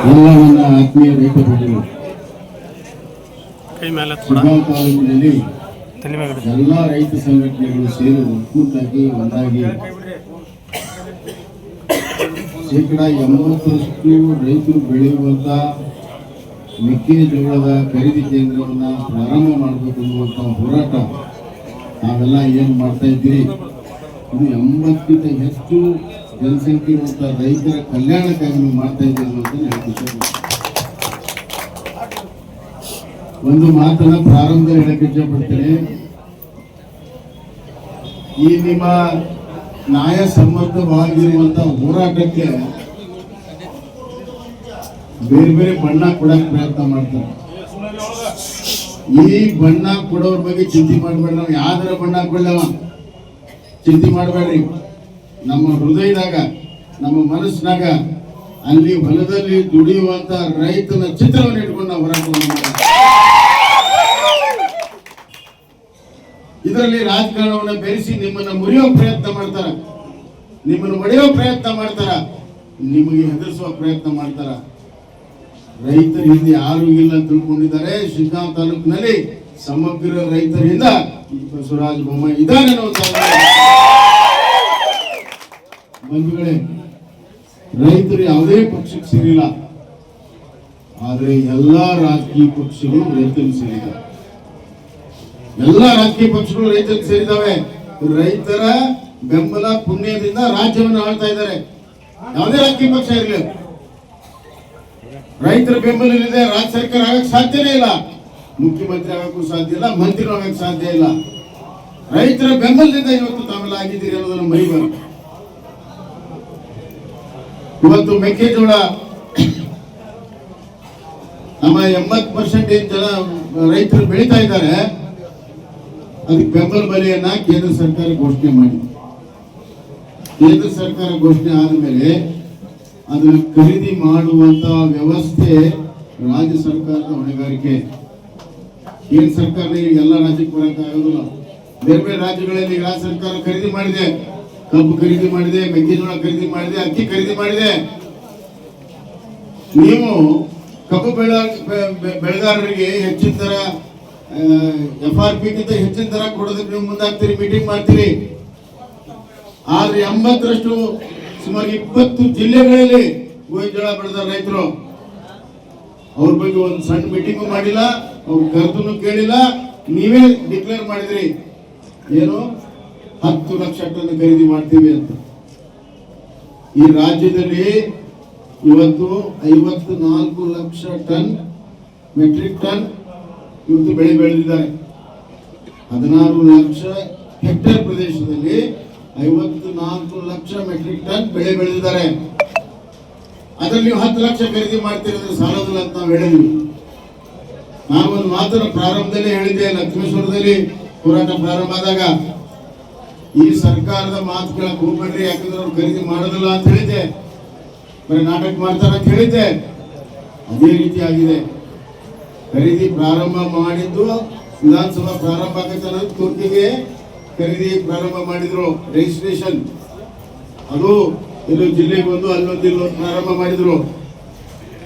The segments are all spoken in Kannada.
ಎಲ್ಲ ನನ್ನ ಆತ್ಮೀಯ ರೈತ ಬಂಧುಗಳು, ಶಿಗ್ಗಾಂವ್ ತಾಲೂಕಿನಲ್ಲಿ ಎಲ್ಲ ರೈತ ಸಂಘಟನೆಗಳು ಸೇರಿ ಒಕ್ಕೂಟಾಗಿ ಒಂದಾಗಿ ಶೇಕಡ 80% ರೈತರು ಬೆಳೆಯುವಂತ ಮೆಕ್ಕೆಜೋಳದ ಖರೀದಿ ಕೇಂದ್ರವನ್ನು ಪ್ರಾರಂಭ ಮಾಡಬೇಕು ಅನ್ನುವಂಥ ಹೋರಾಟ ನಾವೆಲ್ಲ ಏನು ಮಾಡ್ತಾ ಇದ್ದೀರಿ. ಇದು 80ಕ್ಕಿಂತ ಹೆಚ್ಚು ಜನಸಂಖ್ಯೆ ಇರುವಂಥ ರೈತರ ಕಲ್ಯಾಣಕ್ಕಾಗಿ ನೀವು ಮಾಡ್ತಾ ಇದ್ದೀರಿ ಅಂತ ಹೇಳ್ತಿದ್ದೇನೆ. ಒಂದು ಮಾತನ್ನ ಪ್ರಾರಂಭದಲ್ಲಿ ಹೇಳಕ್ಕೆ ಇಷ್ಟಪಡ್ತೇನೆ. ಈ ನಿಮ್ಮ ನ್ಯಾಯಸಮ್ಮತವಾಗಿರುವಂತಹ ಹೋರಾಟಕ್ಕೆ ಬೇರೆ ಬೇರೆ ಬಣ್ಣ ಕೊಡಕ್ಕೆ ಪ್ರಯತ್ನ ಮಾಡ್ತಾರೆ. ಈ ಬಣ್ಣ ಕೊಡೋರ ಬಗ್ಗೆ ಚಿಂತೆ ಮಾಡಬೇಡ. ನಾವು ಯಾವ್ದಾರ ಬಣ್ಣ ಕೊಡಲವ ಚಿಂತೆ ಮಾಡಬೇಡ್ರಿ. ನಮ್ಮ ಹೃದಯದಾಗ, ನಮ್ಮ ಮನಸ್ಸಿನಾಗ ಅಲ್ಲಿ ಹೊಲದಲ್ಲಿ ದುಡಿಯುವಂತ ರೈತನ ಚಿತ್ರವನ್ನು ಇಟ್ಕೊಂಡು ನಾವು ಹೋರಾಟವನ್ನು ಮಾಡ್ತೀವಿ. ಇದರಲ್ಲಿ ರಾಜಕಾರಣವನ್ನು ಬೆರೆಸಿ ನಿಮ್ಮನ್ನ ಮುರಿಯೋ ಪ್ರಯತ್ನ ಮಾಡ್ತಾರ, ನಿಮ್ಮನ್ನು ಒಡೆಯೋ ಪ್ರಯತ್ನ ಮಾಡ್ತಾರ, ನಿಮಗೆ ಹೆದರಿಸುವ ಪ್ರಯತ್ನ ಮಾಡ್ತಾರ. ರೈತರ ಹಿಂದೆ ಯಾರು ಇಲ್ಲ ಅಂತ ತಿಳ್ಕೊಂಡಿದ್ದಾರೆ. ಶಿಗ್ಗಾಂವ್ ತಾಲೂಕಿನಲ್ಲಿ ಸಮಗ್ರ ರೈತರಿಂದ ಬಸವರಾಜ ಬೊಮ್ಮಾಯಿ ಇದ್ದಾನೆ ಅನ್ನುವಂತ ಬಂಧುಗಳೇ, ರೈತರು ಯಾವುದೇ ಪಕ್ಷಕ್ಕೆ ಸೇರಿಲ್ಲ, ಆದ್ರೆ ಎಲ್ಲಾ ರಾಜಕೀಯ ಪಕ್ಷಗಳು ರೈತರಿಗೆ ಸೇರಿದ್ದಾರೆ. ಎಲ್ಲ ರಾಜಕೀಯ ಪಕ್ಷಗಳು ರೈತರಿಗೆ ಸೇರಿದಾವೆ. ರೈತರ ಬೆಂಬಲ ಪುಣ್ಯದಿಂದ ರಾಜ್ಯವನ್ನು ಆಳ್ತಾ ಇದ್ದಾರೆ. ಯಾವುದೇ ರಾಜಕೀಯ ಪಕ್ಷ ಇರಲಿ, ರೈತರ ಬೆಂಬಲ ಇಲ್ಲದೆ ರಾಜ್ಯ ಸರ್ಕಾರ ಆಗಕ್ಕೆ ಸಾಧ್ಯನೇ ಇಲ್ಲ. ಮುಖ್ಯಮಂತ್ರಿ ಆಗಕ್ಕೂ ಸಾಧ್ಯ ಇಲ್ಲ, ಮಂತ್ರಿ ಆಗಕ್ಕೆ ಸಾಧ್ಯ ಇಲ್ಲ. ರೈತರ ಬೆಂಬಲದಿಂದ ಇವತ್ತು ತಾವೆಲ್ಲ ಆಗಿದ್ದೀರಿ ಅನ್ನೋದನ್ನು ಮರಿಬಾರದು. ಇವತ್ತು ಮೆಕ್ಕೆಜೋಳ ನಮ್ಮ 80% ಏನ್ ಜನ ರೈತರು ಬೆಳೀತಾ ಇದ್ದಾರೆ. ಅದಕ್ಕೆ ಬೆಂಬಲ ಬೆಲೆಯನ್ನ ಕೇಂದ್ರ ಸರ್ಕಾರ ಘೋಷಣೆ ಮಾಡಿ, ಕೇಂದ್ರ ಸರ್ಕಾರ ಘೋಷಣೆ ಆದಮೇಲೆ ಅದನ್ನು ಖರೀದಿ ಮಾಡುವಂತ ವ್ಯವಸ್ಥೆ ರಾಜ್ಯ ಸರ್ಕಾರದ ಹೊಣೆಗಾರಿಕೆ. ಕೇಂದ್ರ ಸರ್ಕಾರ ಎಲ್ಲ ರಾಜ್ಯಕ್ಕೆ ಬರೋಕ್ಕಾಗೋದಿಲ್ಲ. ಬೇರೆ ಬೇರೆ ರಾಜ್ಯಗಳಲ್ಲಿ ರಾಜ್ಯ ಸರ್ಕಾರ ಖರೀದಿ ಮಾಡಿದೆ, ಕಬ್ಬು ಖರೀದಿ ಮಾಡಿದೆ, ಮೆಕ್ಕೆಜೋಳ ಖರೀದಿ ಮಾಡಿದೆ, ಅಕ್ಕಿ ಖರೀದಿ ಮಾಡಿದೆ. ನೀವು ಕಬ್ಬು ಬೆಳೆಗಾರರಿಗೆ ಹೆಚ್ಚಿನ ದರ FRP ಗಿಂತ ಹೆಚ್ಚಿನ ದರ ಕೊಡೋದಕ್ಕೆ ನೀವು ಮುಂದಾಗ್ತೀರಿ, ಮೀಟಿಂಗ್ ಮಾಡ್ತೀರಿ. ಆದ್ರೆ 80ರಷ್ಟು ಸುಮಾರು 20 ಜಿಲ್ಲೆಗಳಲ್ಲಿ ಗೋವಿಂಜೋಳ ಬೆಳೆದ ರೈತರು, ಅವ್ರ ಬಗ್ಗೆ ಒಂದು ಸಣ್ಣ ಮೀಟಿಂಗು ಮಾಡಿಲ್ಲ, ಅವ್ರ ಕರೆದನ್ನು ಕೇಳಿಲ್ಲ. ನೀವೇ ಡಿಕ್ಲೇರ್ ಮಾಡಿದ್ರಿ ಏನು 10 ಲಕ್ಷ ಟನ್ ಖರೀದಿ ಮಾಡ್ತೀವಿ ಅಂತ. ಈ ರಾಜ್ಯದಲ್ಲಿ ಇವತ್ತು 54 ಲಕ್ಷ ಟನ್ ಮೆಟ್ರಿಕ್ ಟನ್ ಇವತ್ತು ಬೆಳೆ ಬೆಳೆದಿದ್ದಾರೆ. 16 ಲಕ್ಷ ಹೆಕ್ಟೇರ್ ಪ್ರದೇಶದಲ್ಲಿ 54 ಲಕ್ಷ ಮೆಟ್ರಿಕ್ ಟನ್ ಬೆಳೆ ಬೆಳೆದಿದ್ದಾರೆ. ಅದರಲ್ಲಿ ನೀವು 10 ಲಕ್ಷ ಖರೀದಿ ಮಾಡ್ತಿರೋದ್ರೆ ಸಾಲೋದಿಲ್ಲ ಅಂತ ನಾವು ಹೇಳಿದ್ವಿ. ನಾನು ಒಂದು ಮಾತನ್ನು ಪ್ರಾರಂಭದಲ್ಲಿ ಹೇಳಿದ್ದೆ, ಲಕ್ಷ್ಮೇಶ್ವರದಲ್ಲಿ ಹೋರಾಟ ಪ್ರಾರಂಭ ಆದಾಗ, ಈ ಸರ್ಕಾರದ ಮಾತು ಕೇಳಕ್ ಹೋಗ್ಬೇಡ್ರಿ, ಯಾಕಂದ್ರೆ ಅವ್ರು ಖರೀದಿ ಮಾಡೋದಿಲ್ಲ ಅಂತ ಹೇಳಿದ್ದೆ, ಬರೀ ನಾಟಕ ಮಾಡ್ತಾರ ಅಂತ ಹೇಳಿದ್ದೆ. ಅದೇ ರೀತಿ ಆಗಿದೆ. ಖರೀದಿ ಪ್ರಾರಂಭ ಮಾಡಿದ್ದು ವಿಧಾನಸಭಾ ಪ್ರಾರಂಭ ಆಗತ್ತೆ ಅನ್ನೋದು ತುರ್ಕಿಗೆ ಖರೀದಿ ಪ್ರಾರಂಭ ಮಾಡಿದ್ರು. ರಿಜಿಸ್ಟ್ರೇಷನ್ ಅದು ಎಲ್ಲೋ ಜಿಲ್ಲೆಗೆ ಒಂದು ಅಲ್ಲೊಂದು ಇಲ್ಲೊಂದು ಪ್ರಾರಂಭ ಮಾಡಿದ್ರು.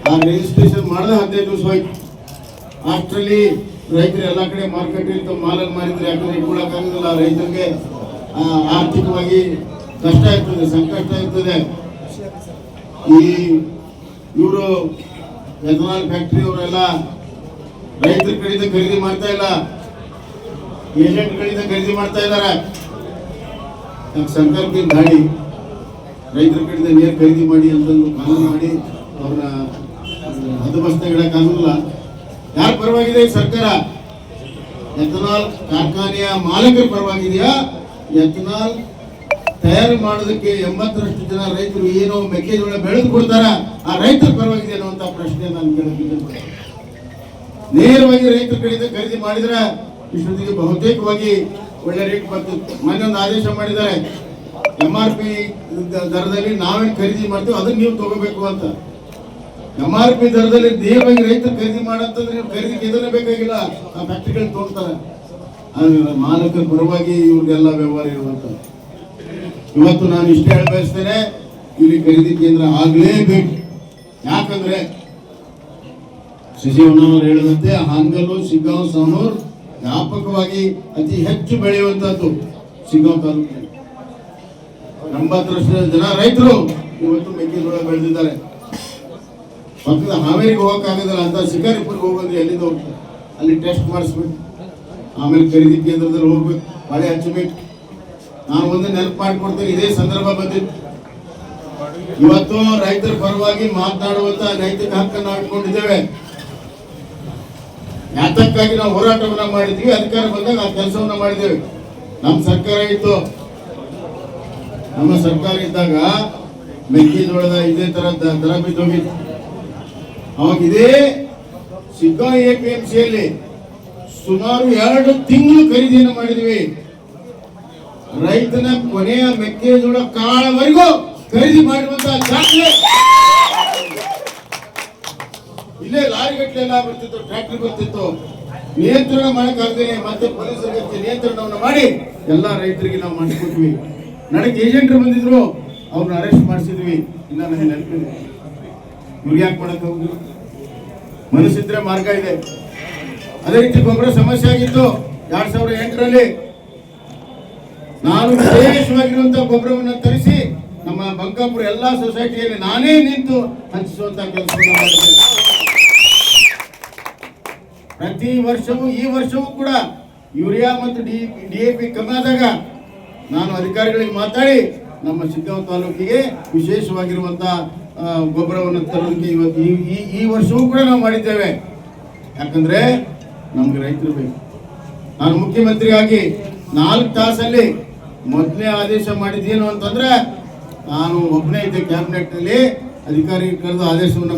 ಆ ರಿಜಿಸ್ಟ್ರೇಷನ್ ಮಾಡಿದ 15 ದಿವಸ ಹೋಯ್ತು. ಅಷ್ಟರಲ್ಲಿ ರೈತರು ಎಲ್ಲ ಕಡೆ ಮಾರ್ಕೆಟ್ ಮಾಲನ್ನು ಮಾರಿದ್ರೆ, ಯಾಕಂದ್ರೆ ಇಟ್ಕೊಳಕ್ಕಾಗೋದಿಲ್ಲ. ರೈತರಿಗೆ ಆರ್ಥಿಕವಾಗಿ ಕಷ್ಟ ಇರ್ತದೆ, ಸಂಕಷ್ಟ ಇರ್ತದೆ. ಈ ಇವರು ಎಥನಾಲ್ ಫ್ಯಾಕ್ಟರಿ ಅವರೆಲ್ಲ ರೈತರ ಕಡೆಯಿಂದ ಖರೀದಿ ಮಾಡ್ತಾ ಇಲ್ಲ, ಏಜೆಂಟ್ ಗಳಿಂದ ಖರೀದಿ ಮಾಡ್ತಾ ಇದ್ದಾರೆ. ಸರ್ಕಾರಕ್ಕೆ ಗಾಡಿ ರೈತರ ಕಡೆಯಿಂದ ನೇರ ಖರೀದಿ ಮಾಡಿ ಅಂತಂದು ಕಾನೂನು ಮಾಡಿ ಅವ್ರನ್ನ ಹದಬಸ್ತಾಗಿ ಇಡಕ್ಕಾಗಲ್ಲ. ಯಾರ ಪರವಾಗಿದೆ ಈ ಸರ್ಕಾರ? ಎಥನಾಲ್ ಕಾರ್ಖಾನೆಯ ಮಾಲಕರ ಪರವಾಗಿದೆಯಾ? ಎಥನಾಲ್ ತಯಾರು ಮಾಡೋದಕ್ಕೆ 80ರಷ್ಟು ಜನ ರೈತರು ಏನೋ ಮೆಕ್ಕೆಜೋಳ ಬೆಳೆದು ಕೊಡ್ತಾರ, ಆ ರೈತರ ಪರವಾಗಿದೆ ಅನ್ನುವಂತ ಪ್ರಶ್ನೆ ನಾನು ಕೇಳಕ್ಕೆ ನೇರವಾಗಿ ರೈತರ ಕಡೆಯಿಂದ ಖರೀದಿ ಮಾಡಿದ್ರೆ ಇಷ್ಟೊತ್ತಿಗೆ ಬಹುತೇಕವಾಗಿ ಒಳ್ಳೆ ರೇಟ್ ಬರ್ತದೆ. ಮೊನ್ನೆ ಒಂದು ಆದೇಶ ಮಾಡಿದ್ದಾರೆ, MRP ದರದಲ್ಲಿ ನಾವೇನು ಖರೀದಿ ಮಾಡ್ತೀವಿ ಅದನ್ನ ನೀವು ತಗೋಬೇಕು ಅಂತ. MRP ದರದಲ್ಲಿ ನೇರವಾಗಿ ರೈತರು ಖರೀದಿ ಮಾಡಂತಂದ್ರೆ ನೀವು ಖರೀದಿ ಇದನ್ನೇ ಬೇಕಾಗಿಲ್ಲ, ಆ ಫ್ಯಾಕ್ಟ್ರಿಗಳು ತೋರ್ತಾರೆ. ಆದ್ರೆ ಮಾಲಕರ ಪರವಾಗಿ ಇವ್ರಿಗೆಲ್ಲ ವ್ಯವಹಾರ ಇರುವಂತ. ಇವತ್ತು ನಾನು ಇಷ್ಟೇ ಹೇಳ ಬಯಸ್ತೇನೆ, ಇಲ್ಲಿ ಖರೀದಿ ಕೇಂದ್ರ ಆಗ್ಲೇಬೇಕು. ಯಾಕಂದ್ರೆ ಶಶಿವಣ್ಣವರು ಹೇಳಿದಂತೆ ಹಾನಗಲ್ಲು, ಶಿಗ್ಗಾಂವ್, ಸವಣೂರು ವ್ಯಾಪಕವಾಗಿ ಅತಿ ಹೆಚ್ಚು ಬೆಳೆಯುವಂತದ್ದು ಶಿಗ್ಗಾಂವ್ ತಾಲೂಕಿನಲ್ಲಿ. 80% ಜನ ರೈತರು ಇವತ್ತು ಮೆಕ್ಕೆಜೋಳ ಬೆಳೆದಿದ್ದಾರೆ. ಪಕ್ಕದ ಹಾವೇರಿಗೆ ಹೋಗಕ್ಕಾಗೋದಿಲ್ಲ ಅಂತ ಶಿಕಾರಿಪುರಿಗೆ ಹೋಗೋದ್ರೆ ಎಲ್ಲಿಂದ ಹೋಗ್ತಾರೆ, ಅಲ್ಲಿ ಟೆಸ್ಟ್ ಮಾಡಿಸ್ಬೇಕು, ಆಮೇಲೆ ಖರೀದಿ ಕೇಂದ್ರದಲ್ಲಿ ಹೋಗ್ಬೇಕು, ಮಳೆ ಹಚ್ಚಬೇಕು. ನಾನು ಒಂದು ನೆನಪು ಮಾಡಿಕೊಡ್ತೇನೆ, ಇದೇ ಸಂದರ್ಭ ಬಂದಿತ್ತು. ಇವತ್ತು ರೈತರ ಪರವಾಗಿ ಮಾತನಾಡುವಂತ ನೈತಿಕ ಹಕ್ಕನ್ನು ನಾವು ಇಟ್ಕೊಂಡಿದ್ದೇವೆ. ಯಾತಕ್ಕಾಗಿ ನಾವು ಹೋರಾಟವನ್ನ ಮಾಡಿದ್ವಿ, ಅಧಿಕಾರ ಬಂದಾಗ ಆ ಕೆಲಸವನ್ನ ಮಾಡಿದ್ದೇವೆ. ನಮ್ಮ ಸರ್ಕಾರ ಇತ್ತು, ನಮ್ಮ ಸರ್ಕಾರ ಇದ್ದಾಗ ಮೆಕ್ಕೆಜೋಳದ ಇದೇ ತರ ದರ ಬಿದ್ದೋಗಿತ್ತು. ಅವಾಗ ಇದೇ ಶಿಗ್ಗಾಂವ್ APMCಯಲ್ಲಿ ಸುಮಾರು 2 ತಿಂಗಳು ಖರೀದಿಯನ್ನು ಮಾಡಿದ್ವಿ. ರೈತನ ಕೊನೆಯ ಮೆಕ್ಕೆಜೋಳ ಕಾಳವರೆಗೂ ಖರೀದಿ ಮಾಡಿರುವಂತಹ ದಾಖಲೆ ಇಲ್ಲೇ ಲಾರಿ ಗಟ್ಟಲೆಲ್ಲ ಬರ್ತಿತ್ತು, ಟ್ರ್ಯಾಕ್ಟರ್ ಬರ್ತಿತ್ತು. ನಿಯಂತ್ರಣ ಮಾಡಕ್ಕಾಗ್ದೇನೆ ಮತ್ತೆ ಪೊಲೀಸರಿಗೆ ನಿಯಂತ್ರಣವನ್ನು ಮಾಡಿ ಎಲ್ಲ ರೈತರಿಗೆ ನಾವು ಮಾಡಿಕೊಟ್ವಿ. ನನಗೆ ಏಜೆಂಟ್ರು ಬಂದಿದ್ರು, ಅವ್ರನ್ನ ಅರೆಸ್ಟ್ ಮಾಡಿಸಿದ್ವಿ. ಇಲ್ಲ ನನಗೆ ನೆನಪಿದೆ. ಇವ್ರು ಯಾಕೆ ಮಾಡಕ್ ಹೋಗಿದ್ರು? ಮನಸ್ಸಿದ್ರೆ ಮಾರ್ಗ ಇದೆ. ಅದೇ ರೀತಿ ಗೊಬ್ಬರ ಸಮಸ್ಯೆ ಆಗಿತ್ತು 2008ರಲ್ಲಿ. ನಾನು ವಿಶೇಷವಾಗಿರುವಂತಹ ಗೊಬ್ಬರವನ್ನು ತರಿಸಿ ನಮ್ಮ ಬಂಕಾಪುರ ಎಲ್ಲಾ ಸೊಸೈಟಿಯಲ್ಲಿ ನಾನೇ ನಿಂತು ಹಂಚಿಸುವಂತಹ ಕೆಲಸವನ್ನು ಮಾಡಿದ್ದೇನೆ. ಪ್ರತಿ ವರ್ಷವೂ ಈ ವರ್ಷವೂ ಕೂಡ ಯೂರಿಯಾ ಮತ್ತು DAP ಕಮ್ಮಿ ಆದಾಗ ನಾನು ಅಧಿಕಾರಿಗಳಿಗೆ ಮಾತಾಡಿ ನಮ್ಮ ಶಿಗ್ಗಾಂವ್ ತಾಲೂಕಿಗೆ ವಿಶೇಷವಾಗಿರುವಂತಹ ಗೊಬ್ಬರವನ್ನು ತರೋದಕ್ಕೆ ಇವತ್ತು ಈ ವರ್ಷವೂ ಕೂಡ ನಾವು ಮಾಡಿದ್ದೇವೆ. ಯಾಕಂದ್ರೆ ನಮ್ಗೆ ರೈತರು ಬೇಕು. ನಾನು ಮುಖ್ಯಮಂತ್ರಿ ಆಗಿ 4 ತಾಸಲ್ಲಿ ಮೊದಲನೇ ಆದೇಶ ಮಾಡಿದ್ದೇನು ಅಂತಂದ್ರೆ, ನಾನು ಒಬ್ಬನೇ ಇದ್ದೆ ಕ್ಯಾಬಿನೆಟ್ ನಲ್ಲಿ, ಅಧಿಕಾರಿ ಕರೆದು ಆದೇಶವನ್ನು